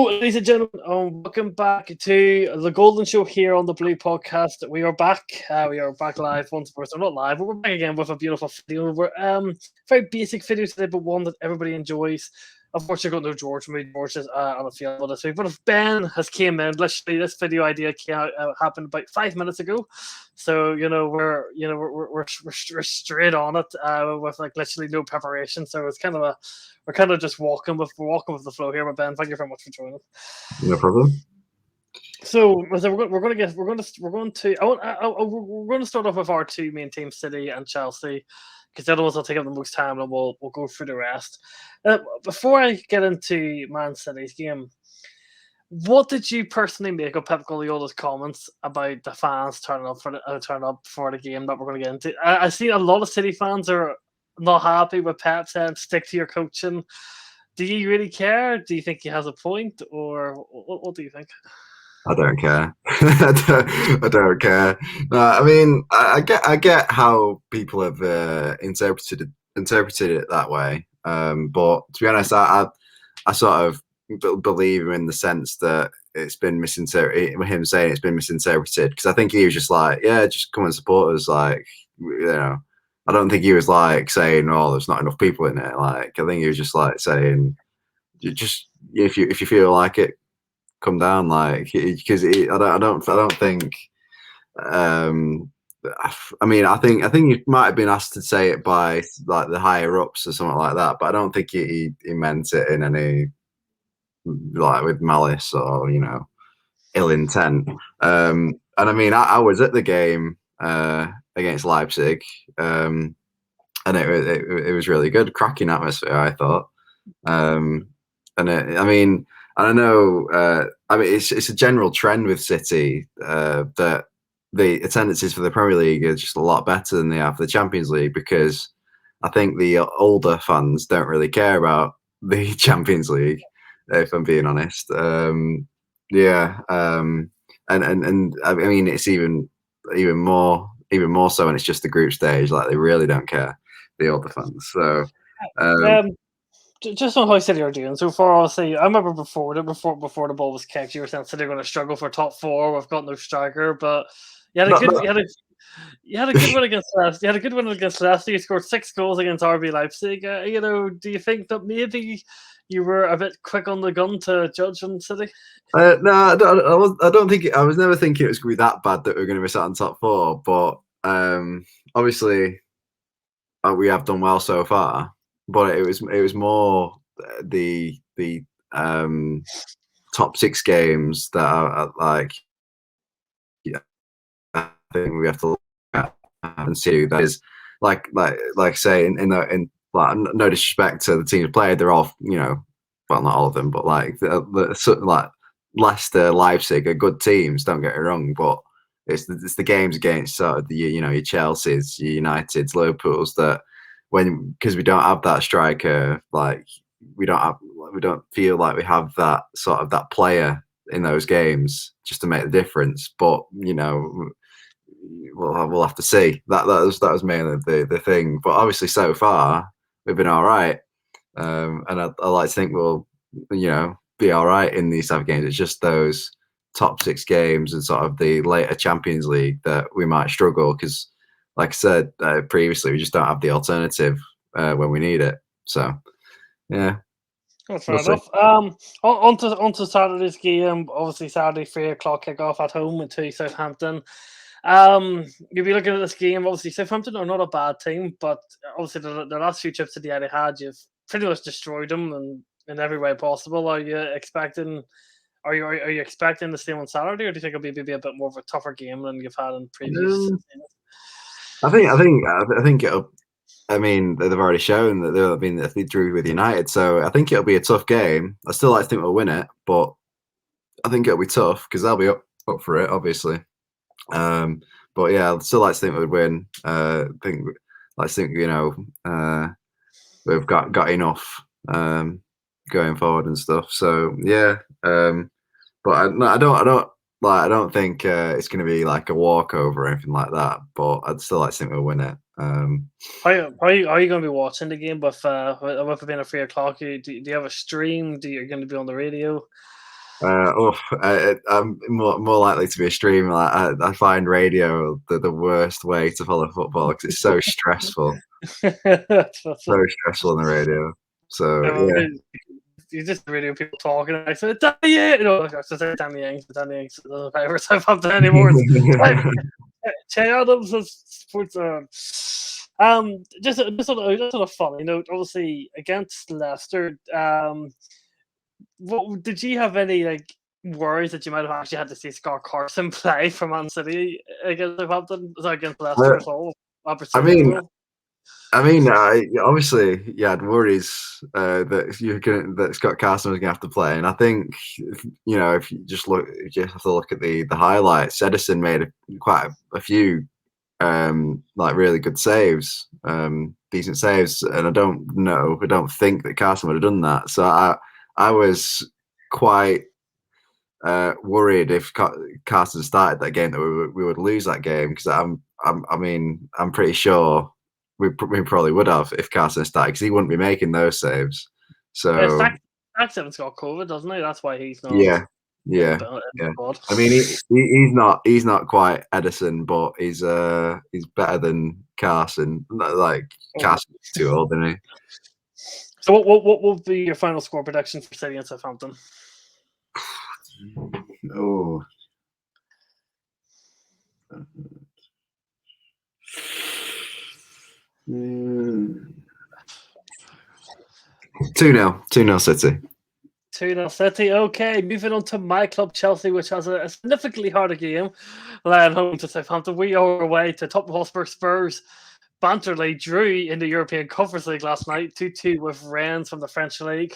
ladies and gentlemen, welcome back to the Golden Show here on the Blue Podcast. We are back. We are back live once more. So not live, but we're back again with a beautiful video. We're very basic video today, but one that everybody enjoys. Unfortunately, got no George. Maybe George is on the field this week. But if Ben has came in, literally this video idea happened about 5 minutes ago. So we're straight on it with like literally no preparation. So it's kind of we're kind of just walking with the flow here. But Ben, thank you very much for joining. No problem. So we're going to start off with our two main teams, City and Chelsea, because the other ones will take up the most time, and we'll go through the rest. Before I get into Man City's game, what did you personally make of Pep Guardiola's comments about the fans turning up for the game that we're going to get into? I see a lot of City fans are not happy with Pep saying stick to your coaching. Do you really care? Do you think he has a point, or what do you think? I don't care. I don't care. No, I mean, I get how people have interpreted it that way. But to be honest, I sort of believe him in the sense that it's been misinterpreted. Him saying it's been misinterpreted, because I think he was just like, yeah, just come and support us. Like, I don't think he was like saying, oh, there's not enough people in it. Like, I think he was just like saying, just if you feel like it, come down, like, because I don't think. I mean, I think he might have been asked to say it by like the higher ups or something like that, but I don't think he meant it in any like with malice or ill intent. And I mean, I was at the game against Leipzig, and it was really good, cracking atmosphere, I thought. And I mean, I don't know. I mean, it's a general trend with City that the attendances for the Premier League are just a lot better than they are for the Champions League, because I think the older fans don't really care about the Champions League, if I'm being honest. And I mean, it's even more so when it's just the group stage. Like, they really don't care, the older fans. So. Just on how City are doing so far, obviously, I remember before the ball was kicked, you were saying City are going to struggle for top four. We've got no striker, but you had a good win against Leicester. You had a good win against Leicester. You scored 6 goals against RB Leipzig. Do you think that maybe you were a bit quick on the gun to judge on City? No, I don't think. I was never thinking it was going to be that bad that we are going to miss out on top four. But obviously, we have done well so far. But it was more the top 6 games that are like, I think we have to look at and see. That is like say in like, no disrespect to the teams played, they're all well, not all of them, but like like Leicester, Leipzig are good teams. Don't get me wrong, but it's the games against sort of the your Chelsea's, your United's, Liverpool's that. Because we don't have that striker, like we don't feel like we have that sort of that player in those games just to make the difference. But we'll have to see. That was mainly the thing. But obviously, so far we've been all right, and I like to think we'll be all right in these type of games. It's just those top 6 games and sort of the later Champions League that we might struggle, because. Like I said previously, we just don't have the alternative when we need it. So, yeah. That's fair enough. On to Saturday's game. Obviously, Saturday 3:00 kickoff at home to Southampton. You'll be looking at this game. Obviously, Southampton are not a bad team, but obviously the last few trips to the Etihad, you've pretty much destroyed them in every way possible. Are you expecting the same on Saturday, or do you think it'll be maybe a bit more of a tougher game than you've had in previous seasons? I think it'll. I mean, they've already shown that they drew with United, so I think it'll be a tough game. I still like to think we'll win it, but I think it'll be tough because they'll be up for it, obviously. But yeah, I'd still like to think we'd win. We've got enough going forward and stuff. So yeah, but I don't think it's going to be like a walkover or anything like that, but I'd still like to think we'll win it. Are you going to be watching the game with it being at 3:00? Do you have a stream? Are you going to be on the radio? I'm more likely to be a streamer. I find radio the worst way to follow football because it's so stressful, That's so stressful on the radio. So yeah. You just radio people talking. And I said, Danny, you know, like I said, Danny Ings, but Danny Ings doesn't have favourites. I've had anymore. Che Adams has sports. Just on a funny note, obviously against Leicester. What did you have any like worries that you might have actually had to see Scott Carson play for Man City against Southampton? So against Leicester as well. I mean, obviously, you had worries that Scott Carson was going to have to play, and I think if you just have to look at the highlights. Edison made quite a few like really good saves, decent saves, and I don't think that Carson would have done that. So I was quite worried if Carson started that game that we would lose that game because I'm pretty sure we probably would have if Carson started because he wouldn't be making those saves. So Saxon's got COVID, doesn't he? That's why he's not. Yeah. I mean, he's not quite Edison, but he's better than Carson. Like Carson's too old, isn't he? So what will be your final score prediction for City and Southampton? Oh. 2-0 City. 2-0 City. Okay, moving on to my club, Chelsea, which has a significantly harder game. At home to Southampton. We are away to Tottenham Hotspur. Spurs banterly drew in the European Conference League last night, 2-2 with Rennes from the French League.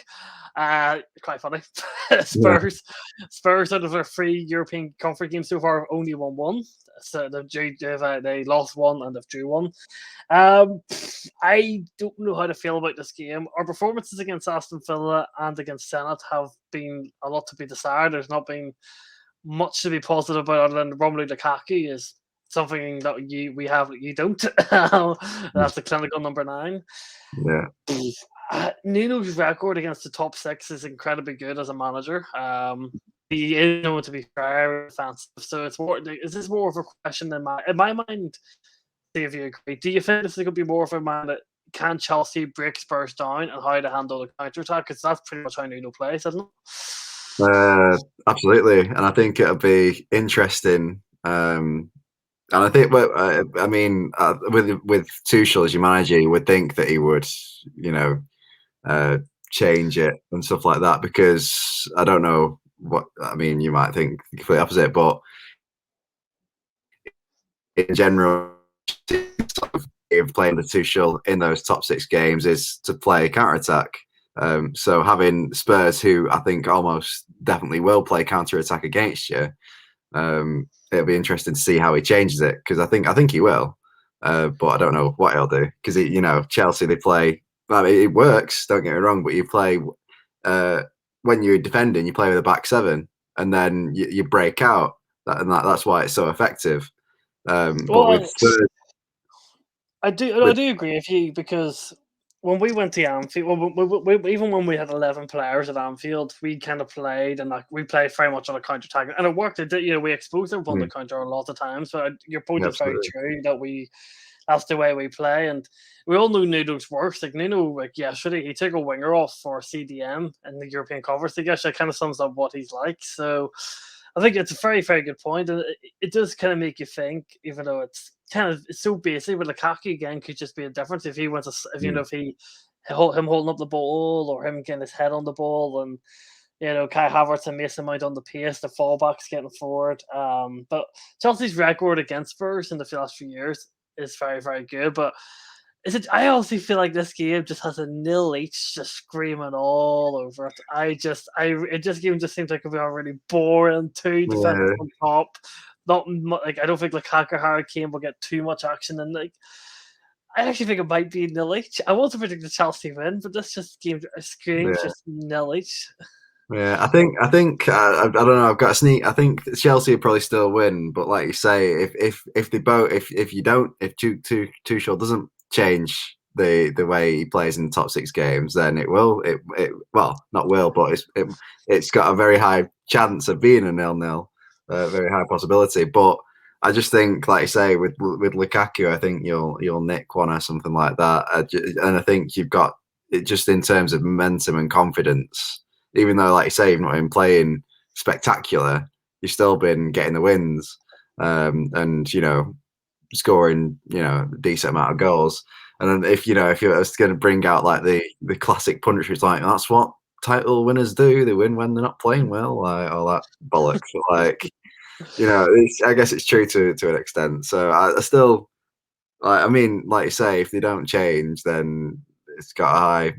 Quite funny. Spurs out of their 3 European Conference games so far have only won 1. So they lost 1 and they've drew 1. I don't know how to feel about this game. Our performances against Aston Villa and against Zenit have been a lot to be desired. There's not been much to be positive about other than Romelu Lukaku is something that we have that you don't. That's the clinical number 9. Yeah. Nuno's record against the top 6 is incredibly good as a manager. He is known to be very offensive, so it's more. Is this more of a question in my mind? See if you agree. Do you think this is going to be more of a man that can Chelsea break Spurs down and how to handle the counter attack? Because that's pretty much how Nuno plays, isn't it? Absolutely, and I think it'll be interesting. And I think, with Tuchel as your manager, you would think that he would, change it and stuff like that. Because I don't know you might think the complete opposite, but in general, playing the Tuchel in those top 6 games is to play counter attack. So having Spurs, who I think almost definitely will play counter attack against you, it'll be interesting to see how he changes it because I think he will, but I don't know what he'll do because Chelsea they play. It works. Don't get me wrong, but you play when you're defending, you play with a back 7, and then you break out. That's why it's so effective. But with Spurs, I do agree with you because when we went to Anfield, even when we had 11 players at Anfield, we kind of played and we played very much on a counter attack, and it worked. It did, we exposed them on the counter a lot of times. But your point is very true that that's the way we play, and we all know Nuno's works. Like Nuno, yesterday he took a winger off for CDM in the European Conference League. That kind of sums up what he's like. So I think it's a very, very good point, and it does kind of make you think, even though it's so basic. But Lukaku again could just be a difference if he went to, if him holding up the ball or him getting his head on the ball, and Kai Havertz and Mason Mount on the pace, the fallbacks getting forward. But Chelsea's record against Spurs in the last few years is very, very good. But I also feel like this game just has a 0 each just screaming all over it. Game just seems like it'll be already boring. 2 defenders on top. Not I don't think Lukaku, Harry Kane will get too much action, and I actually think it might be 0 each. I want to predict the Chelsea win, but this game screams just 0 each. Yeah, I think I don't know. I've got a sneak. I think Chelsea will probably still win, but like you say, if Tuchel doesn't change the way he plays in the top 6 games, then it will. It well, not will, but it's got a very high chance of being a 0-0, very high possibility. But I just think, like you say, with Lukaku, I think you'll nick one or something like that, and I think you've got it just in terms of momentum and confidence. Even though, like you say, you've not been playing spectacular, you've still been getting the wins, and scoring a decent amount of goals. And then if you're going to bring out like the classic punch, it's like that's what title winners do. They win when they're not playing well, like all that bollocks. Like I guess it's true to an extent. So I still, I mean, like you say, if they don't change, then it's got a high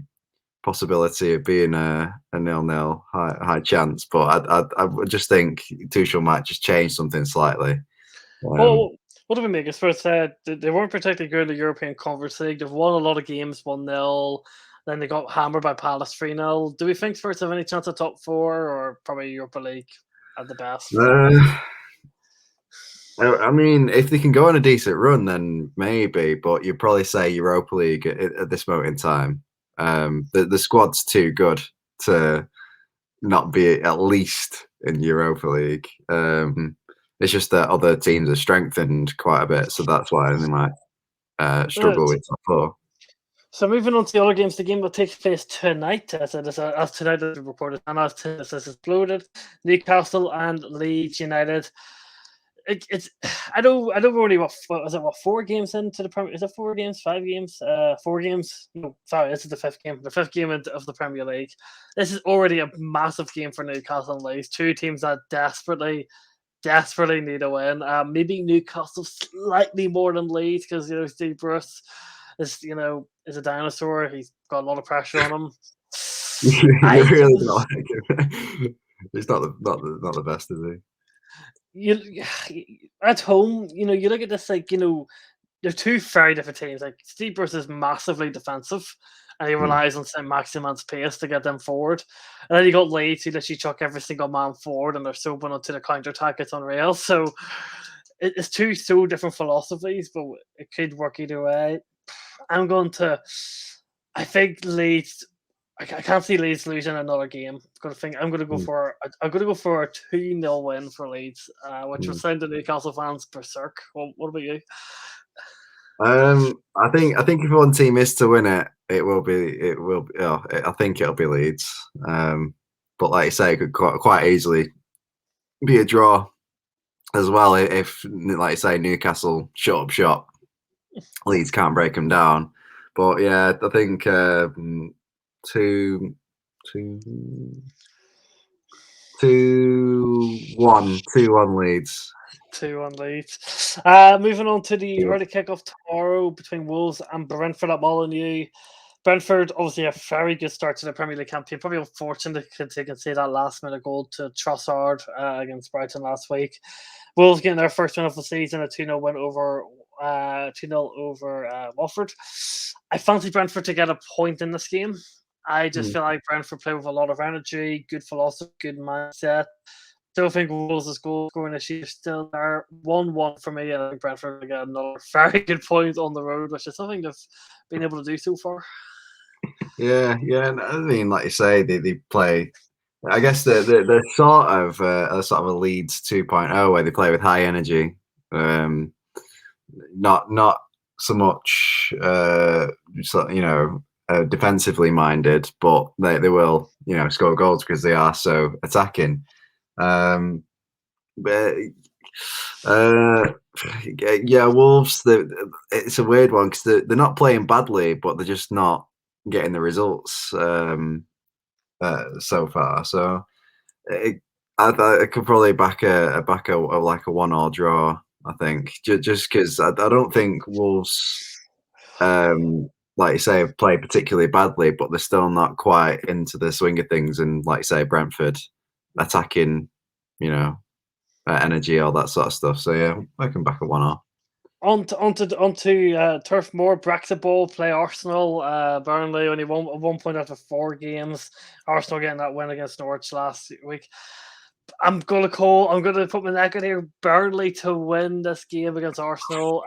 possibility of being a 0-0, high chance. But I would just think Tuchel might just change something slightly. Well, what do we make? As first said, they weren't particularly good in the European Conference League. They've won a lot of games 1-0. Then they got hammered by Palace 3-0. Do we think Spurs have any chance of top four or probably Europa League at the best? I mean, if they can go on a decent run, then maybe. But you'd probably say Europa League at this moment in time. The squad's too good to not be at least in Europa League. It's just that other teams are strengthened quite a bit, so that's why they might struggle with top four. So moving on to the other games, the game will take place tonight. As tonight as reported, and as this is exploded, Newcastle and Leeds United. It's I don't really what 4 games into the Premier? Is it 4 games, 5 games, 4 games? No, sorry, this is the 5th game. The 5th game of the Premier League. This is already a massive game for Newcastle and Leeds. 2 teams that desperately need a win. Maybe Newcastle slightly more than Leeds because Steve Bruce is a dinosaur. He's got a lot of pressure on him. You're really not like him. He's not the best, is he? At home, you look at this like they're 2 very different teams. Like Steve Bruce is massively defensive, and he relies on Saint Maximin's pace to get them forward. And then you got Leeds who literally chuck every single man forward, and they're so open onto the counter attack. It's unreal. So it's 2 so different philosophies, but it could work either way. I'm going to. I think Leeds. I can't see Leeds losing another game. I'm going to go for a 2-0 win for Leeds, which will send the Newcastle fans berserk. What about you? I think if one team is to win it, it will be. I think it'll be Leeds. But like you say, it could quite easily be a draw as well if, like you say, Newcastle shut up shop. Leeds can't break them down. But yeah, I think 2-1 Leeds. 2-1 Leeds. Moving on to the early kickoff tomorrow between Wolves and Brentford at Molineux. Brentford, obviously, a very good start to the Premier League campaign. Probably unfortunate they can see that last-minute goal to Trossard against Brighton last week. Wolves getting their first win of the season, a 2-0 win over 2-0 over Watford. I fancy Brentford to get a point in this game. I just feel like Brentford play with a lot of energy, good philosophy, good mindset. Still think Wolves' goal scoring issue is still there. 1-1 for me. I think Brentford will get another very good point on the road, which is something they've been able to do so far. Yeah. I mean, like you say, they play. I guess they're sort of a Leeds 2.0 where they play with high energy. Not so much defensively minded, but they will score goals because they are so attacking. But Wolves. It's a weird one because they're not playing badly, but they're just not getting the results so far. So I could probably back a 1-1 draw. I think just because I don't think Wolves, like you say, have played particularly badly, but they're still not quite into the swing of things. And like you say, Brentford attacking, energy, all that sort of stuff. So yeah, I can back a 1-0. Onto Turf Moor, Brexit Bowl, play Arsenal. Burnley only one point after 4 games. Arsenal getting that win against Norwich last week. I'm gonna put my neck in here. Burnley to win this game against Arsenal.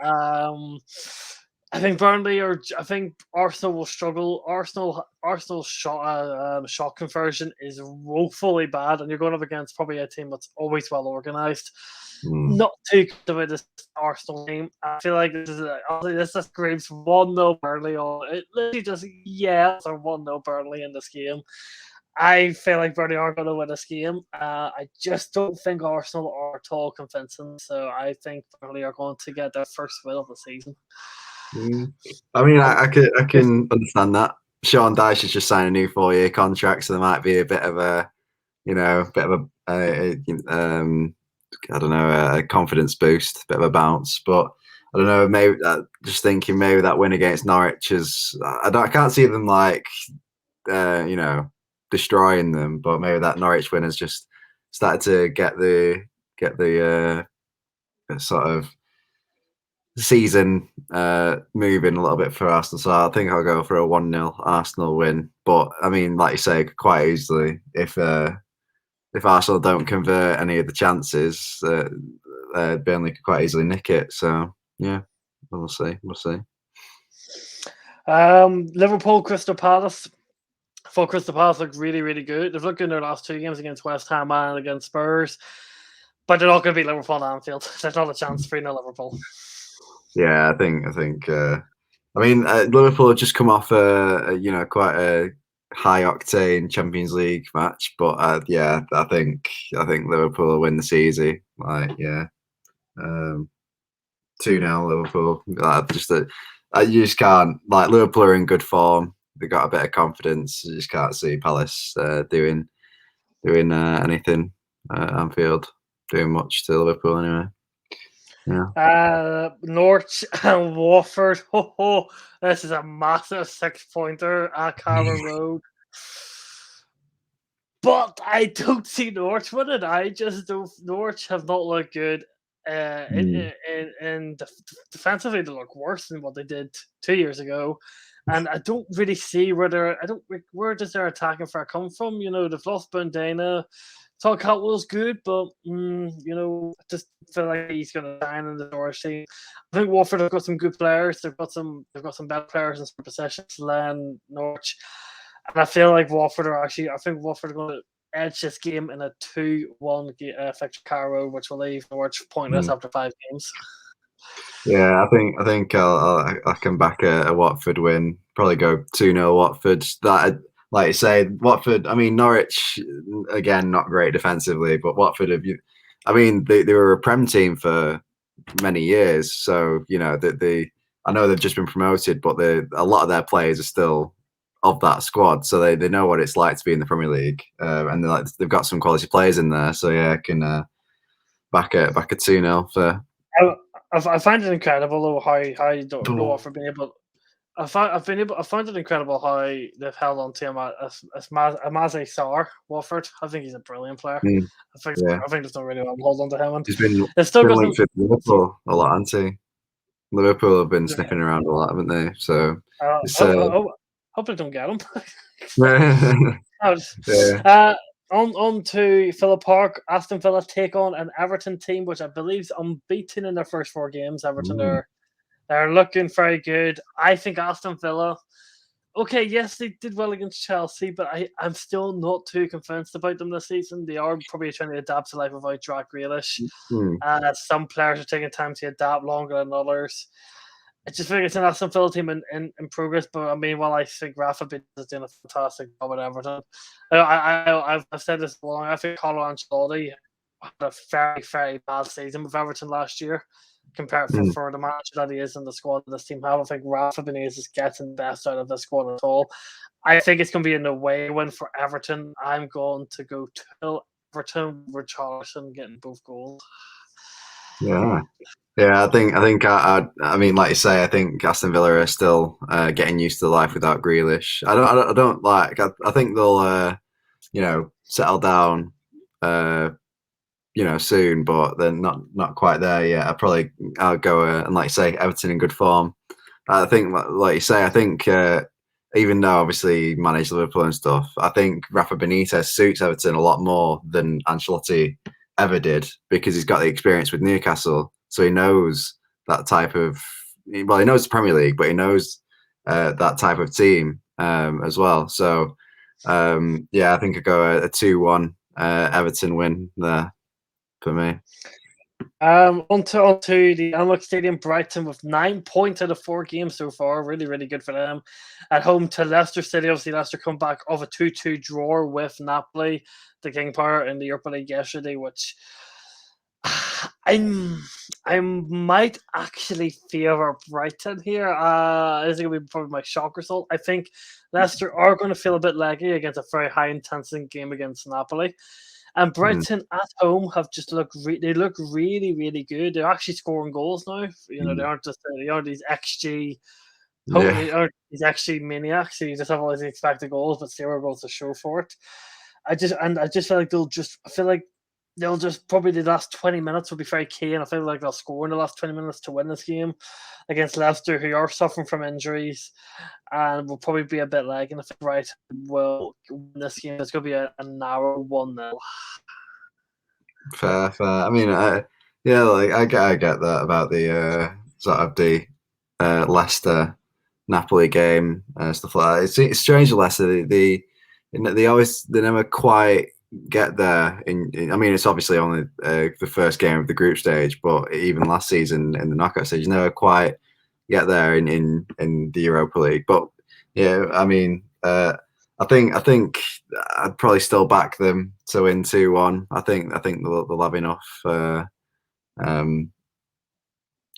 I think Burnley or I think Arsenal will struggle. Arsenal's shot conversion is woefully bad, and you're going up against probably a team that's always well organised. Not too good about this Arsenal team. I feel like this just screams 1-0 Burnley. Or it literally just or 1-0 Burnley in this game. I feel like Burnley are going to win this game. I just don't think Arsenal are at all convincing. So I think Burnley are going to get their first win of the season. I mean, I can understand that. Sean Dyche has just signed a new 4-year contract, so there might be a bit of a, I don't know, a confidence boost, a bit of a bounce. But I don't know, maybe just thinking maybe that win against Norwich is, I can't see them like, destroying them, but maybe that Norwich win has just started to get the sort of season moving a little bit for Arsenal. So I think I'll go for a 1-0 Arsenal win. But I mean, like you say, quite easily if Arsenal don't convert any of the chances, Burnley could quite easily nick it. So yeah, we'll see. Liverpool, Crystal Palace. I thought Crystal Palace looked really, really good. They've looked good in their last 2 games against West Ham and against Spurs, but they're not going to beat Liverpool on Anfield. There's not a chance. 3-0 Liverpool. Yeah, I think. I mean, Liverpool have just come off quite a high octane Champions League match, but yeah, I think Liverpool will win this easy. Like, yeah, 2-0 Liverpool. You just can't, like, Liverpool are in good form. They've got a bit of confidence. You just can't see Palace doing anything at Anfield, doing much to Liverpool anyway. Yeah. Norwich and Watford. This is a massive 6-pointer at Carrow Road. But I don't see Norwich winning. I just don't. Norwich have not looked good. And defensively, they look worse than what they did 2 years ago. And I don't really see where does their attacking fire come from? They've lost Bundena. Todd Cantwell's good, but I just feel like he's going to shine in the Norwich team. I think Watford have got some good players. They've got some better players in some possessions than Norwich, and I feel like Watford are going to edge this game in a 2-1 fixture Carrow, which will leave Norwich pointless after 5 games. Yeah, I think I'll come back a Watford win. Probably go 2-0 Watford. That, like you say, Watford. I mean, Norwich again, not great defensively, but Watford I mean, they were a Prem team for many years, so I know they've just been promoted, but a lot of their players are still of that squad, so they know what it's like to be in the Premier League, and they've got some quality players in there. So yeah, I can back a 2-0 for. I find it incredible though how you don't know Watford being able. I found it incredible how they've held on to him as Amaze Sarr, Watford. I think he's a brilliant player. I think there's no really one hold on to him. And he's been linked with Liverpool a lot, hasn't he? Liverpool have been sniffing around a lot, haven't they? So hope they don't get him. Yeah. On to Villa Park. Aston Villa take on an Everton team, which I believe is unbeaten in their first 4 games. Everton they're looking very good. I think Aston Villa. Okay, yes, they did well against Chelsea, but I'm still not too convinced about them this season. They are probably trying to adapt to life without Jack Grealish. Some players are taking time to adapt longer than others. I just think it's an Aston Villa team in progress, but I mean, while I think Rafa is doing a fantastic job at Everton, I've said this long. I think Conor Ancelotti had a very, very bad season with Everton last year compared for the manager that he is in the squad that this team have. I think Rafa Benitez is getting the best out of the squad at all. I think it's going to be an away win for Everton. I'm going to go to Everton with Richarlison getting both goals. Yeah. Yeah, I think I mean, like you say, I think Aston Villa are still getting used to life without Grealish. I don't like. I think they'll settle down soon, but they're not quite there yet. I'll go and, like you say, Everton in good form. I think, like you say, I think even though obviously he managed Liverpool and stuff, I think Rafa Benitez suits Everton a lot more than Ancelotti ever did, because he's got the experience with Newcastle, so he knows that type of well, he knows the Premier League, but he knows that type of team as well. So yeah, I think I go a 2-1 Everton win there for me. Onto the Amex Stadium, Brighton with 9 points out of 4 games so far. Really, really good for them. At home to Leicester City. Obviously, Leicester come back off a 2-2 draw with Napoli, the King Power, in the Europa League yesterday, which I might actually favour Brighton here. This is going to be probably my shock result. I think Leicester are going to feel a bit laggy against a very high intensity game against Napoli. And Brighton at home have just they look really, really good. They're actually scoring goals now. They aren't just they aren't these XG Yeah. they aren't these XG maniacs. So you just have all these expected goals, but 0 goals to show for it. I just feel like they'll just probably the last 20 minutes will be very key, and I feel like they'll score in the last 20 minutes to win this game against Leicester, who are suffering from injuries and will probably be a bit lagging. If Brighton will win this game, it's going to be a narrow 1-0. Fair. I mean, yeah, like I get that about the sort of the Leicester Napoli game and stuff like that. It's strange, Leicester. They never quite get there. I mean, it's obviously only the first game of the group stage, but even last season in the knockout stage, you never quite get there in the Europa League. But yeah, I mean, I think I'd probably still back them to win 2-1. I think they'll have enough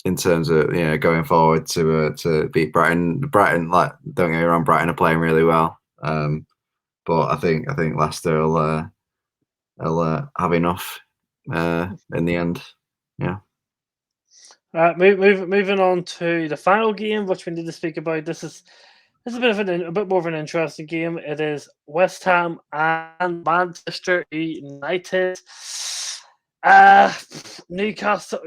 in terms of going forward to beat Brighton. Brighton, like, don't get me wrong, Brighton are playing really well. But I think Leicester will have enough in the end. Yeah. Moving on to the final game, which we need to speak about. This is a bit more of an interesting game. It is West Ham and Manchester United. Manchester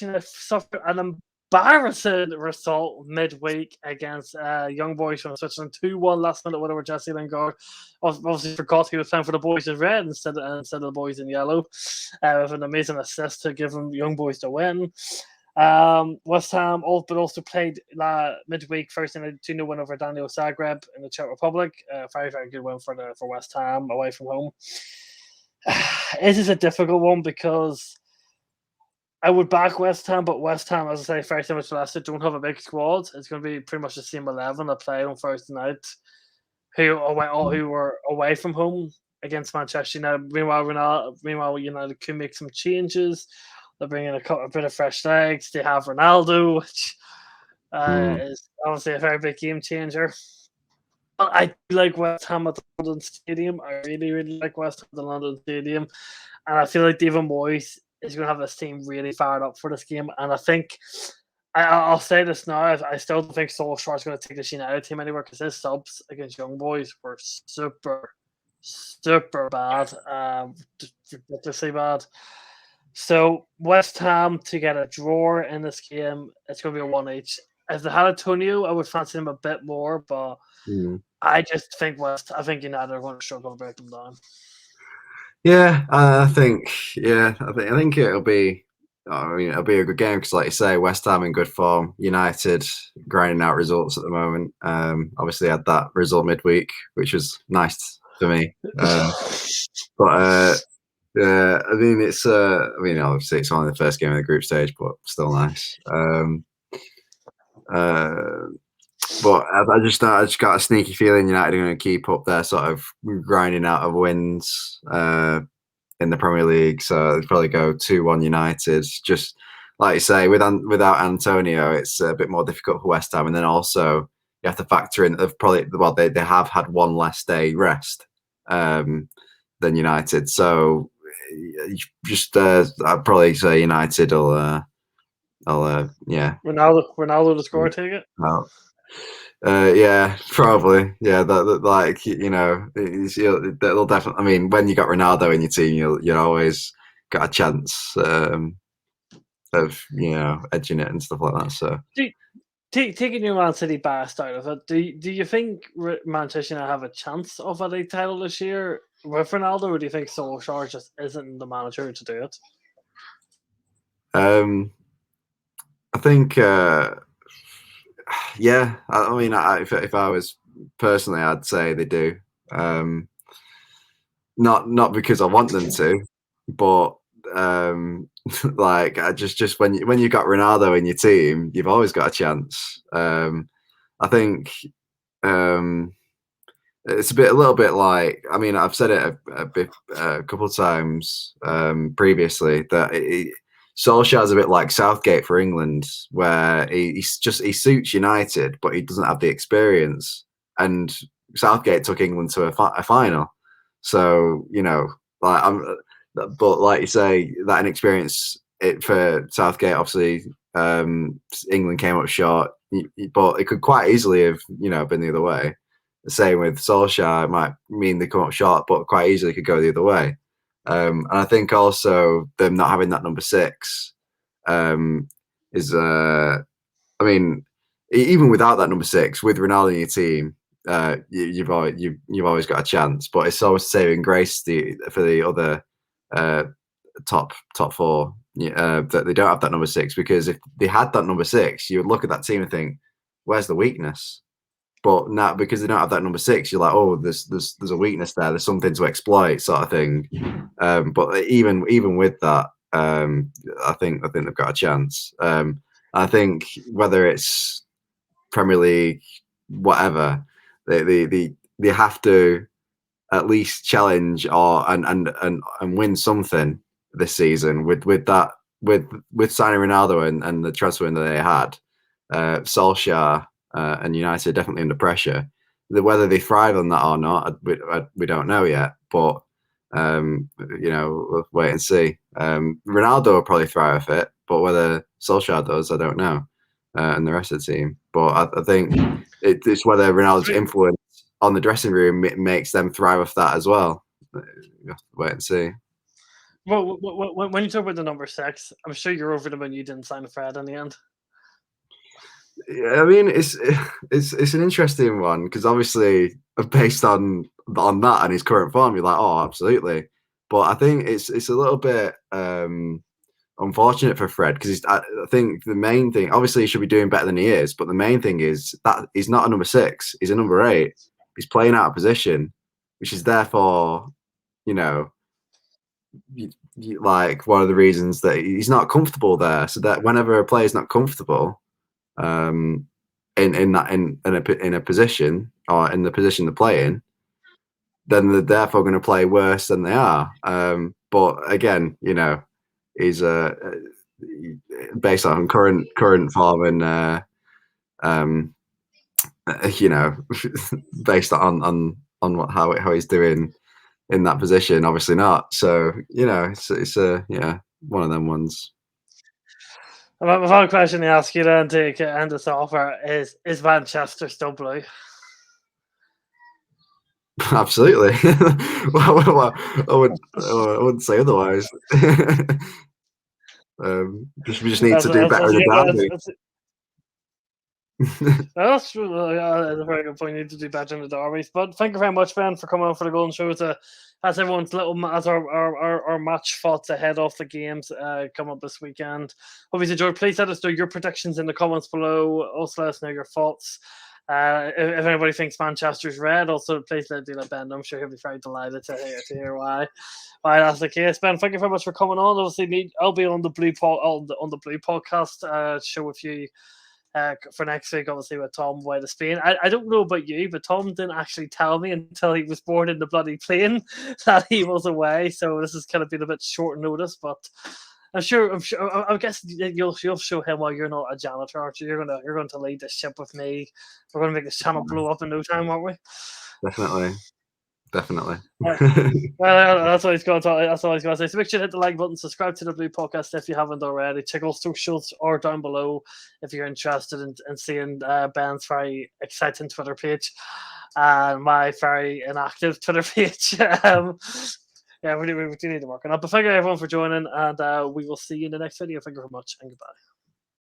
United suffered an embarrassing result midweek against young boys from Switzerland. 2-1 last minute winner with Jesse Lingard. Obviously forgot he was playing for the boys in red instead of the boys in yellow. With an amazing assist to give them young boys to win. West Ham also played midweek first in a 2-0 win over Daniel Zagreb in the Czech Republic. Very, very good win for West Ham away from home. This is a difficult one because I would back West Ham, but West Ham, as I say, very similar to Leicester, don't have a big squad. It's going to be pretty much the same 11 that played on Thursday night, who were away from home against Manchester United. Meanwhile, United could make some changes. They're bringing a bit of fresh legs. They have Ronaldo, which is obviously a very big game changer. But I do like West Ham at the London Stadium. I really, really like West Ham at the London Stadium. And I feel like David Moyes is going to have this team really fired up for this game. And I think, I'll say this now, I still don't think Solskjaer is going to take this United team anywhere because his subs against young boys were super, super bad. Ridiculously bad. So West Ham to get a draw in this game, it's going to be a 1 each. If they had Antonio, I would fancy them a bit more, but I just think United are going to struggle to break them down. Yeah, I think it'll be. I mean, it'll be a good game because, like you say, West Ham in good form. United grinding out results at the moment. Obviously had that result midweek, which was nice for me. But yeah, I mean, it's. I mean, obviously it's only the first game of the group stage, but still nice. But I just got a sneaky feeling United are going to keep up their sort of grinding out of wins in the Premier League. So they'd probably go 2-1 United. Just like you say, without Antonio, it's a bit more difficult for West Ham. And then also you have to factor in that they have had one less day rest than United. So just I'd probably say United will. Yeah. Ronaldo to score a ticket. Well, yeah, probably. Yeah, like they'll definitely. I mean, when you got Ronaldo in your team, you're always got a chance of edging it and stuff like that. So taking your Man City best out of it, do you think Manchester United have a chance of a league title this year with Ronaldo, or do you think Solskjaer just isn't the manager to do it? I think yeah. I mean, if I was personally, I'd say they do. Not because I want them to, but like I just when you got Ronaldo in your team, you've always got a chance. I think um, it's a little bit like. I mean, I've said it a couple of times previously that Solskjaer's a bit like Southgate for England, where he suits United, but he doesn't have the experience. And Southgate took England to a final, so like but like you say, that inexperience for Southgate, obviously, England came up short, but it could quite easily have been the other way. The same with Solskjaer, it might mean they come up short, but quite easily could go the other way. And I think also them not having that number 6 is, I mean, even without that number 6, with Ronaldo in your team, you've always got a chance. But it's always saving grace for the other top 4 that they don't have that number 6, because if they had that number 6, you would look at that team and think, where's the weakness? But now, because they don't have that number 6, you're like, oh, there's a weakness there. There's something to exploit, sort of thing. But even with that, I think they've got a chance. I think whether it's Premier League, whatever, they have to at least challenge or and win something this season with that with signing Ronaldo and the transfer window they had. Solskjaer and United are definitely under pressure. Whether they thrive on that or not, we don't know yet. But we'll wait and see. Ronaldo will probably thrive with it, but whether Solskjaer does, I don't know. And the rest of the team, but I think it's whether Ronaldo's influence on the dressing room makes them thrive with that as well. You have to wait and see. Well, when you talk about the number 6, I'm sure you're over the moon you didn't sign Fred in the end. Yeah, I mean, it's an interesting one, because obviously based on that and his current form, you're like, oh, absolutely. But I think it's a little bit unfortunate for Fred, because I think the main thing, obviously, he should be doing better than he is. But the main thing is that he's not a number 6; he's a number 8. He's playing out of position, which is therefore, like one of the reasons that he's not comfortable there. So that whenever a player's not comfortable, in a position, or in the position they're playing, then they're therefore going to play worse than they are. But again, he's based on current form and based on how he's doing in that position, obviously not. So it's one of them ones. My final question to ask you then to end this offer is Manchester still blue? Absolutely. Well, I wouldn't say otherwise. We just need to do better in the derby. That's true. That's a very good point. You need to do better in the derbies. But thank you very much, Ben, for coming on for the Golden Show as everyone's as our match thoughts ahead of the games come up this weekend. Hope you enjoyed. Please let us know your predictions in the comments below. Also, let us know your thoughts. If anybody thinks Manchester's red, also please let Ben. I'm sure he'll be very delighted to hear why that's the case. Ben, thank you very much for coming on. Obviously, I'll be on the Blue on the Blue podcast show with you. For next week, obviously, with Tom away to Spain. I don't know about you, but Tom didn't actually tell me until he was boarded in the bloody plane that he was away. So this has kind of been a bit short notice, but I'm sure. I guess you'll show him why you're not a janitor, aren't you? You're going to lead the ship with me. We're going to make this channel blow up in no time, aren't we? Definitely. Well, that's all he's got to say. So make sure to hit the like button, subscribe to the Blue Podcast if you haven't already. Check all socials or down below if you're interested in seeing Ben's very exciting Twitter page and my very inactive Twitter page. Yeah, we do need to work on that. But thank you everyone for joining, and we will see you in the next video. Thank you very much, and goodbye.